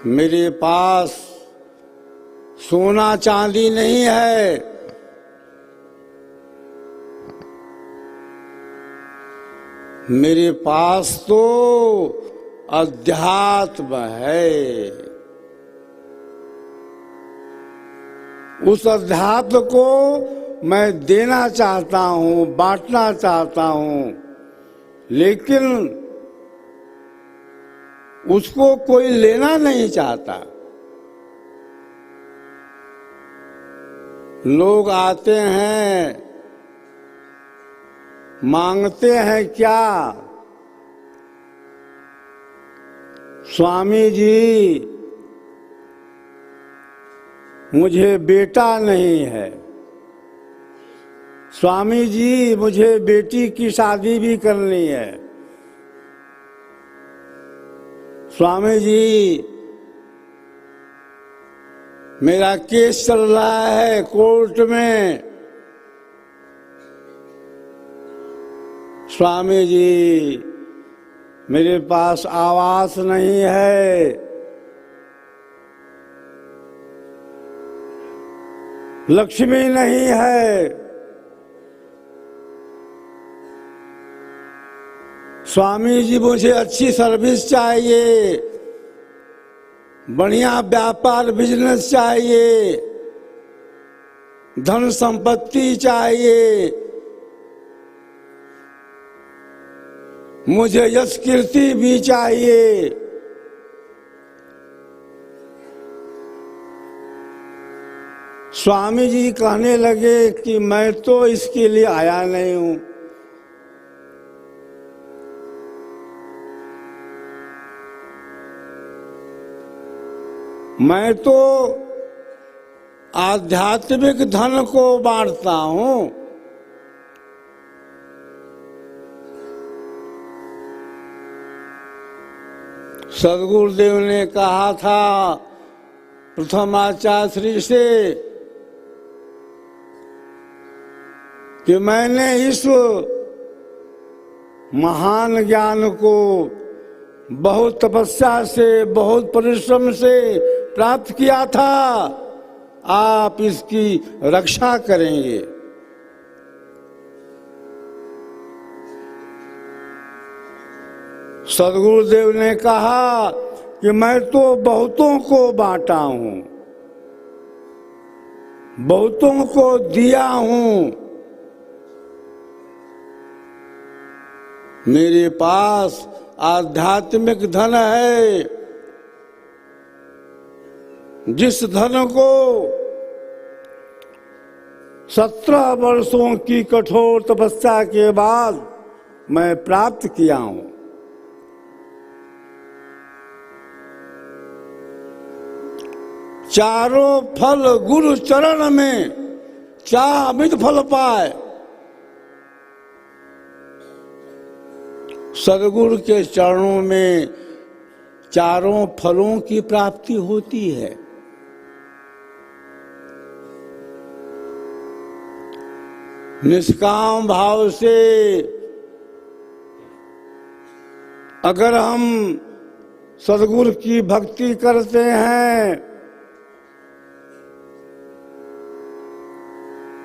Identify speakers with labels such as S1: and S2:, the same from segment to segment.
S1: मेरे पास सोना चांदी नहीं है, मेरे पास तो अध्यात्म है। उस अध्यात्म को मैं देना चाहता हूँ, बांटना चाहता हूँ, लेकिन उसको कोई लेना नहीं चाहता। लोग आते हैं, मांगते हैं क्या? स्वामी जी, मुझे बेटा नहीं है। स्वामी जी, मुझे बेटी की शादी भी करनी है। स्वामी जी, मेरा केस चल रहा है कोर्ट में। स्वामी जी, मेरे पास आवास नहीं है। लक्ष्मी नहीं है। स्वामी जी, मुझे अच्छी सर्विस चाहिए, बढ़िया व्यापार बिजनेस चाहिए, धन संपत्ति चाहिए, मुझे यश कीर्ति भी चाहिए। स्वामी जी कहने लगे कि मैं तो इसके लिए आया नहीं हूं। मैं तो आध्यात्मिक धन को बांटता हूं। सदगुरुदेव ने कहा था प्रथम आचार्य श्री से कि मैंने इस महान ज्ञान को बहुत तपस्या से, बहुत परिश्रम से प्राप्त किया था। आप इसकी रक्षा करेंगे। सदगुरुदेव ने कहा कि मैं तो बहुतों को बांटा हूं, बहुतों को दिया हूं। मेरे पास आध्यात्मिक धन है, जिस धन को 17 वर्षों की कठोर तपस्या के बाद मैं प्राप्त किया हूं। चारों फल गुरु चरण में, चाह अमित फल पाए। सदगुरु के चरणों में चारों फलों की प्राप्ति होती है। निष्काम भाव से अगर हम सदगुरु की भक्ति करते हैं,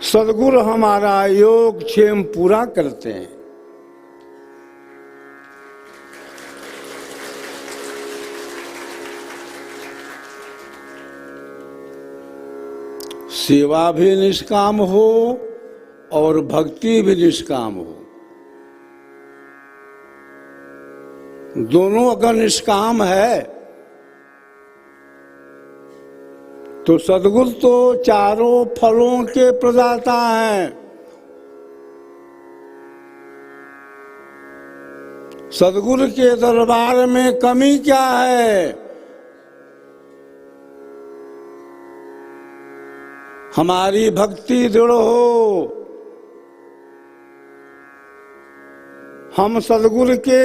S1: सदगुरु हमारा योग क्षेम पूरा करते हैं। सेवा भी निष्काम हो और भक्ति भी निष्काम हो। दोनों अगर निष्काम है तो सदगुरु तो चारों फलों के प्रदाता हैं। सदगुरु के दरबार में कमी क्या है? हमारी भक्ति दृढ़ हो, हम सदगुरु के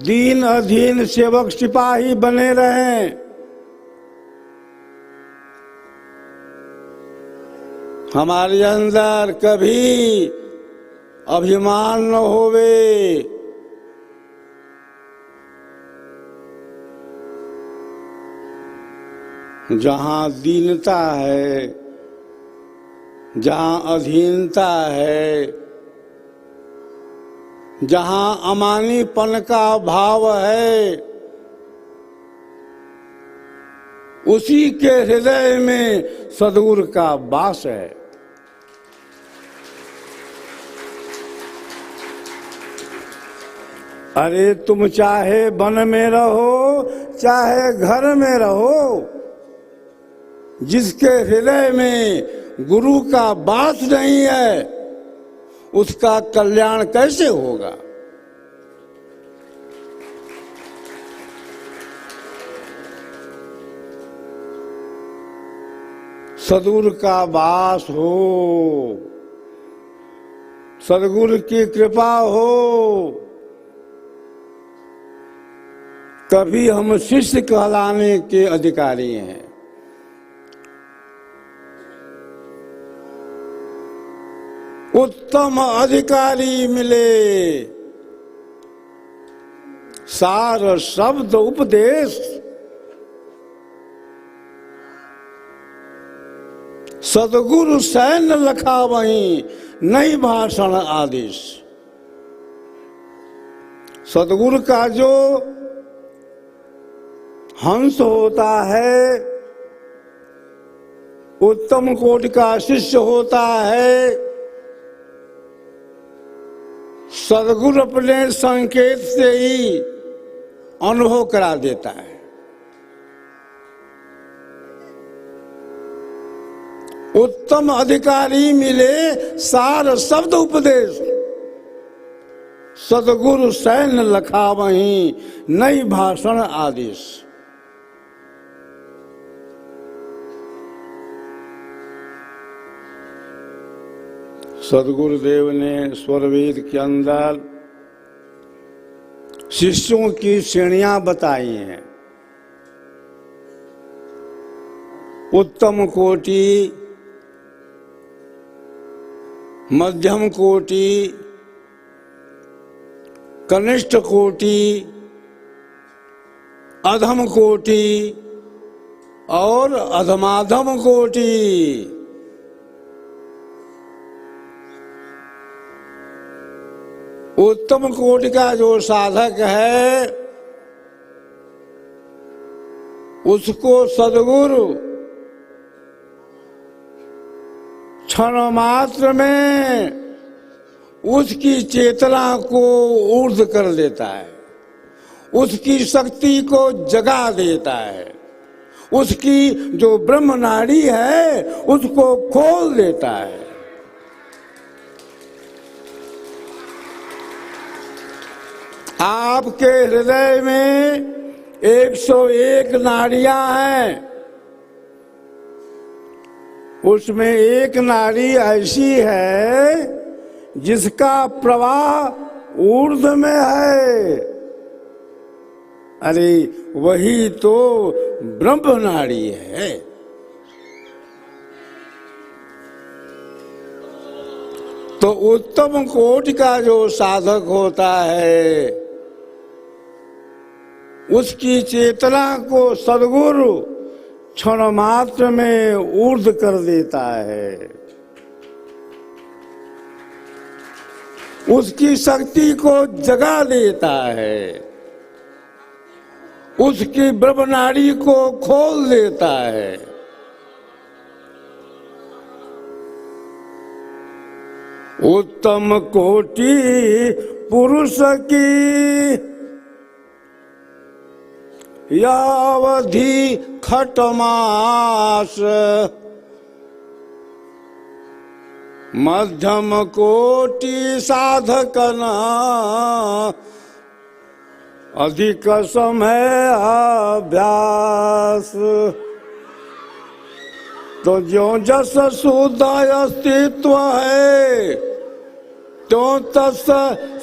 S1: दीन अधीन सेवक सिपाही बने रहें। हमारे अंदर कभी अभिमान न होवे, जहाँ दीनता है, जहाँ अधीनता है, जहाँ अमानीपन का भाव है, उसी के हृदय में सद्गुरु का वास है। अरे तुम चाहे वन में रहो, चाहे घर में रहो, जिसके हृदय में गुरु का वास नहीं है, उसका कल्याण कैसे होगा? सद्गुरु का वास हो, सद्गुरु की कृपा हो, तभी हम शिष्य कहलाने के अधिकारी हैं। उत्तम अधिकारी मिले, सार शब्द उपदेश, सद्गुरु सैन्य लखा वहीं, नई भाषण आदेश। सद्गुरु का जो हंस होता है, उत्तम कोटि का शिष्य होता है, सद्गुरु अपने संकेत से ही अनुभव करा देता है। उत्तम अधिकारी मिले, सार शब्द उपदेश, सद्गुरु सैन्य लखा वहीं, नई भाषण आदेश। सद्गुरुदेव ने स्वरवेद के अंदर शिष्यों की श्रेणियां बताई हैं। उत्तम कोटि, मध्यम कोटि, कनिष्ठ कोटि, अधम कोटि और अधमाधम कोटि। उत्तम कोटि का जो साधक है, उसको सद्गुरु क्षण मात्र में उसकी चेतना को ऊर्ध्व कर देता है, उसकी शक्ति को जगा देता है, उसकी जो ब्रह्म नाड़ी है उसको खोल देता है। आपके हृदय में 101 नाड़ियां हैं, उसमें एक नाड़ी ऐसी है जिसका प्रवाह ऊर्ध्व में है। अरे वही तो ब्रह्म नाड़ी है। तो उत्तम कोटि का जो साधक होता है, उसकी चेतना को सद्गुरु क्षण मात्र में ऊर्ध्व कर देता है, उसकी शक्ति को जगा देता है, उसकी ब्रह्म नाड़ी को खोल देता है। उत्तम कोटि पुरुष की यावधि खटमास, मध्यम कोटि साधकन अधिक समय अभ्यास। तो ज्यों जस शुद्ध अस्तित्व है, त्यों तस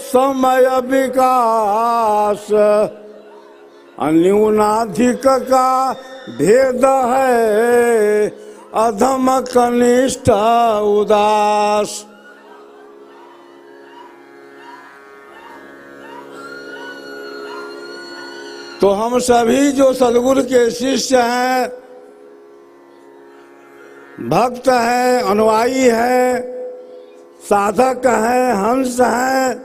S1: समय विकास। अन्यूनाधिक का भेद है, अधम कनिष्ठ उदास। तो हम सभी जो सद्गुरु के शिष्य हैं, भक्त है, अनुयायी है, साधक है, हंस है,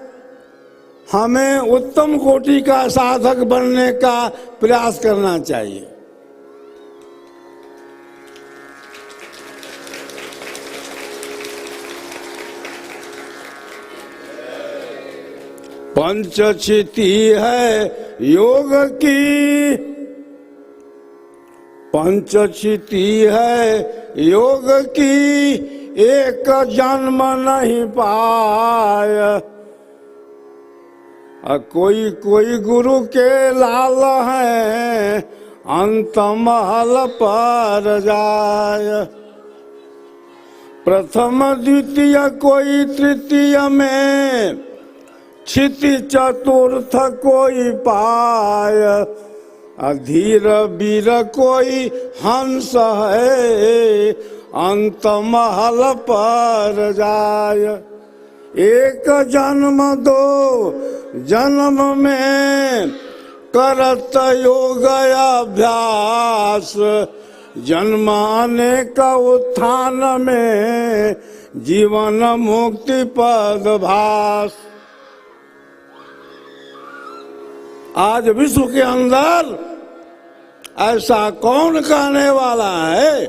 S1: हमें उत्तम कोटि का साधक बनने का प्रयास करना चाहिए। पंचक्षिति है योग की, पंचक्षिति है योग की, एक जन्म नहीं पाए। कोई कोई गुरु के लाल है, अंत महल पर जाय। प्रथम द्वितीय कोई तृतीय में, क्षिति चतुर्थ कोई पाय। अधीर वीर कोई हंस है, अंत महल पर जाय। एक जन्म दो जन्म में, करत योग अभ्यास। जन्म अनेक उत्थान में, जीवन मुक्ति पद भास। आज विश्व के अंदर ऐसा कौन कहने वाला है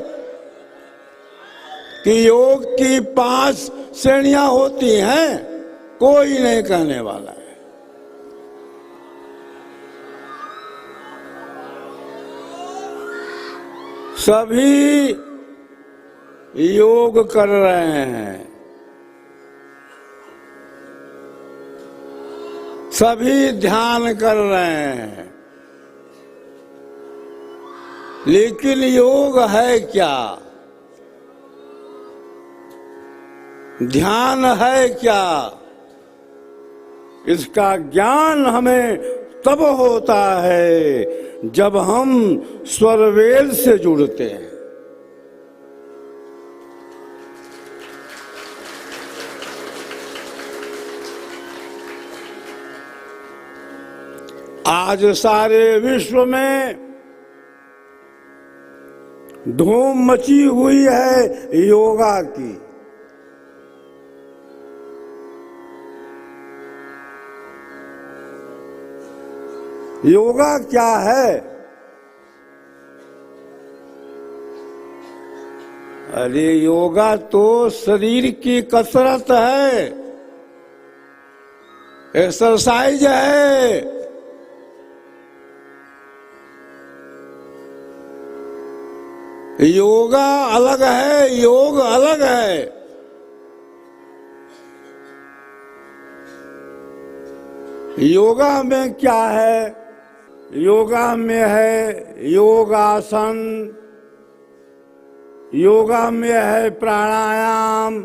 S1: कि योग की 5 श्रेणियां होती हैं? कोई नहीं कहने वाला है। सभी योग कर रहे हैं, सभी ध्यान कर रहे हैं, लेकिन योग है क्या? ध्यान है क्या? इसका ज्ञान हमें तब होता है जब हम स्वरवेद से जुड़ते हैं। आज सारे विश्व में धूम मची हुई है योगा की। योगा क्या है? अरे योगा तो शरीर की कसरत है, एक्सरसाइज है। योगा अलग है, योग अलग है। योगा में क्या है? योगा में है योगासन, योगा में है प्राणायाम,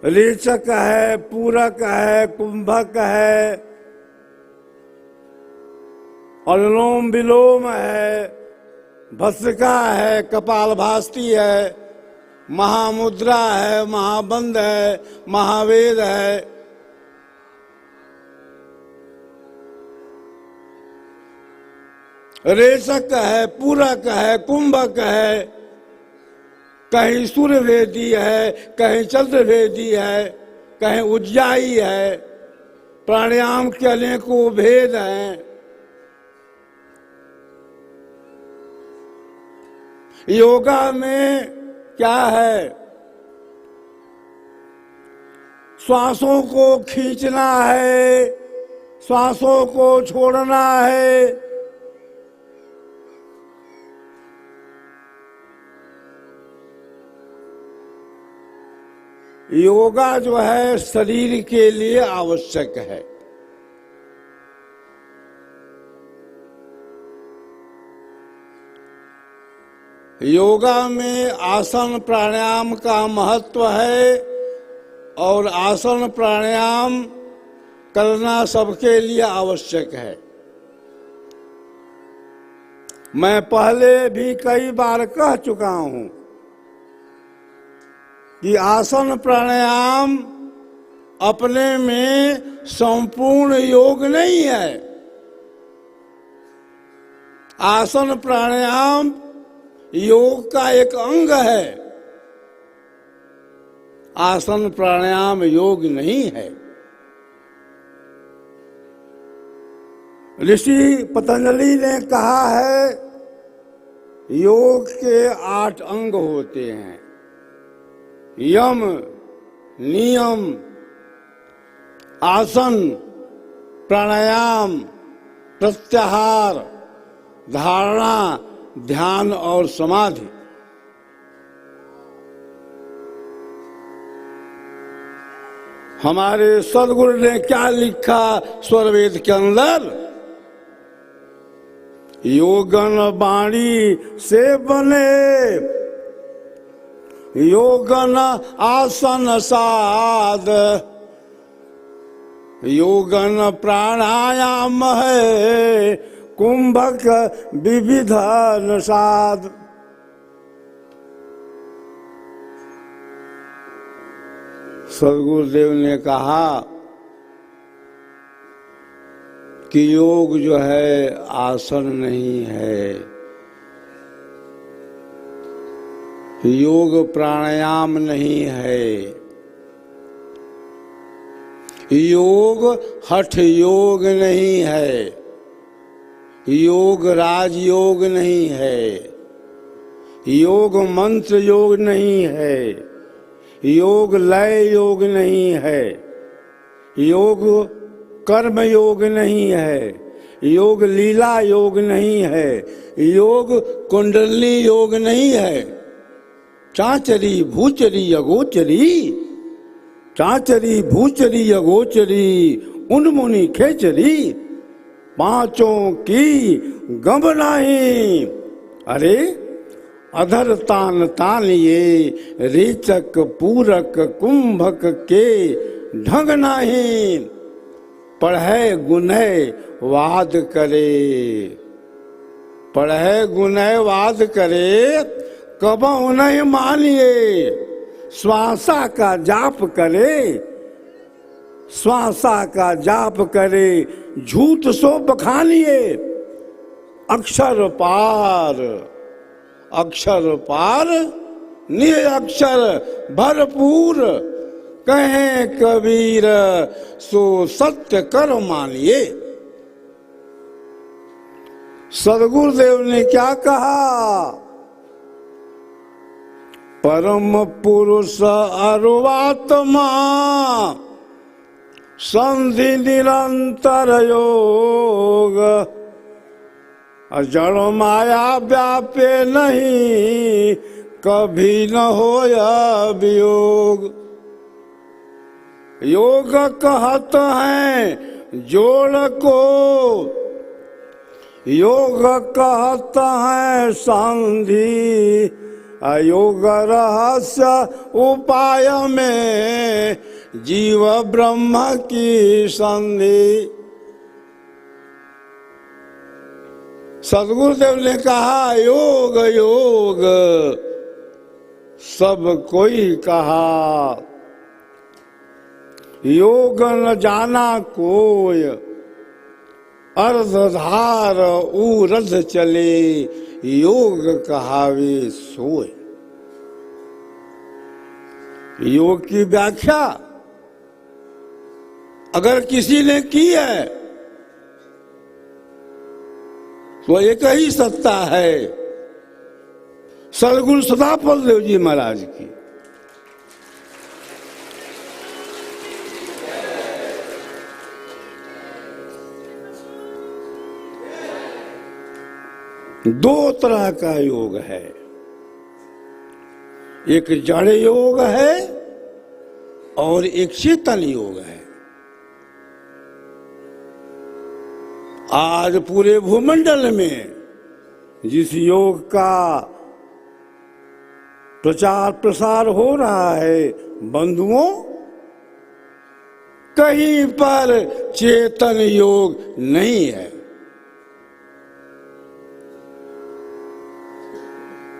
S1: रेचक है, पूरक है, कुंभक है, अनुलोम विलोम है, भस्त्रिका है, कपालभाति है, महामुद्रा है, महाबंध है, महावेद है। रेचक है, पूरक है, कुंभक है, कहीं सूर्यभेदी है, कहीं चंद्रभेदी है, कहीं उज्जाई है। प्राणायाम के अनेकों भेद हैं। योगा में क्या है? श्वासों को खींचना है, श्वासों को छोड़ना है। योगा जो है शरीर के लिए आवश्यक है। योगा में आसन प्राणायाम का महत्व है और आसन प्राणायाम करना सबके लिए आवश्यक है। मैं पहले भी कई बार कह चुका हूं कि आसन प्राणायाम अपने में संपूर्ण योग नहीं है। आसन प्राणायाम योग का एक अंग है, आसन प्राणायाम योग नहीं है। ऋषि पतंजलि ने कहा है योग के 8 अंग होते हैं। यम, नियम, आसन, प्राणायाम, प्रत्याहार, धारणा, ध्यान और समाधि। हमारे सदगुरु ने क्या लिखा स्वरवेद के अंदर? योगन वाणी से बने, योगन आसन साध, योगन प्राणायाम है, कुंभक विविधन साध। सदगुरुदेव ने कहा कि योग जो है आसन नहीं है, योग प्राणायाम नहीं है, योग हठ योग नहीं है, योग राजयोग नहीं है, योग मंत्र योग नहीं है, योग लय योग नहीं है, योग कर्म योग नहीं है, योग लीला योग नहीं है, योग कुंडली योग नहीं है। चाचरी भूचरी अगोचरी, चाचरी भूचरी अगोचरी, उन्मुनि खेचरी, पांचों की गम नहीं। अरे अधर तान तानिए, रेचक पूरक कुंभक के ढंग नहीं। पढ़े गुनय वाद करे, पढ़े गुनय वाद करे, कबहु नहीं मानिए। श्वासा का जाप करे, श्वासा का जाप करे, झूठ सो बखानिए। अक्षर पार, अक्षर पार, निरक्षर भरपूर, कहे कबीर सो सत्य कर मानिए। सदगुरुदेव ने क्या कहा? परम पुरुष अर्वात्मा, संधि निरंतर योग, जड़ माया व्यापे नहीं, कभी न होया वियोग। योग कहत हैं जोड़ को, योग कहत हैं संधि, योग रहस्य उपाय में जीव ब्रह्म की संधि। सदगुरुदेव ने कहा योग योग सब कोई कहा, योग न जाना कोय, अर्धधार ऊर्ध्व चले, योग कहावे सोय। योग की व्याख्या अगर किसी ने की है तो एक ही सत्ता है, सदगुरु सदाफल देव जी महाराज की। दो तरह का योग है, एक जड़ योग है और एक चेतन योग है। आज पूरे भूमंडल में जिस योग का प्रचार प्रसार हो रहा है बंधुओं, कहीं पर चेतन योग नहीं है।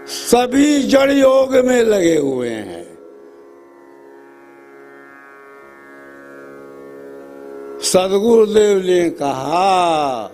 S1: सभी जड़ योग में लगे हुए हैं। सदगुरुदेव ने कहा